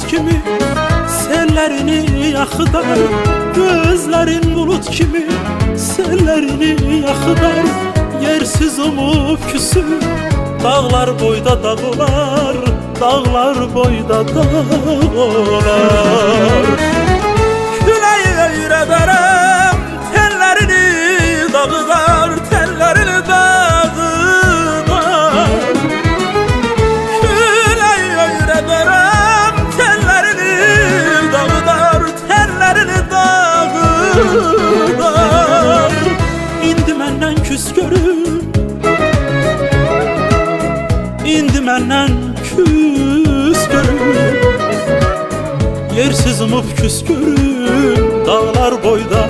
kimi, sellerini yakıdar. Gözlerin bulut kimi, sellerini yakıdar. Yersiz umup küsü, dağlar boyda dağ olar, dağlar boyda dağ olar. Küleğe yüreberem, tellerini dağıdar, tellerini dağıdar. Küleğe yüreberem, tellerini dağıdar, tellerini dağıdar. İndi menden küs görüm, indi menden küs görüm. Yersiz umup küs görüm, dağlar boyda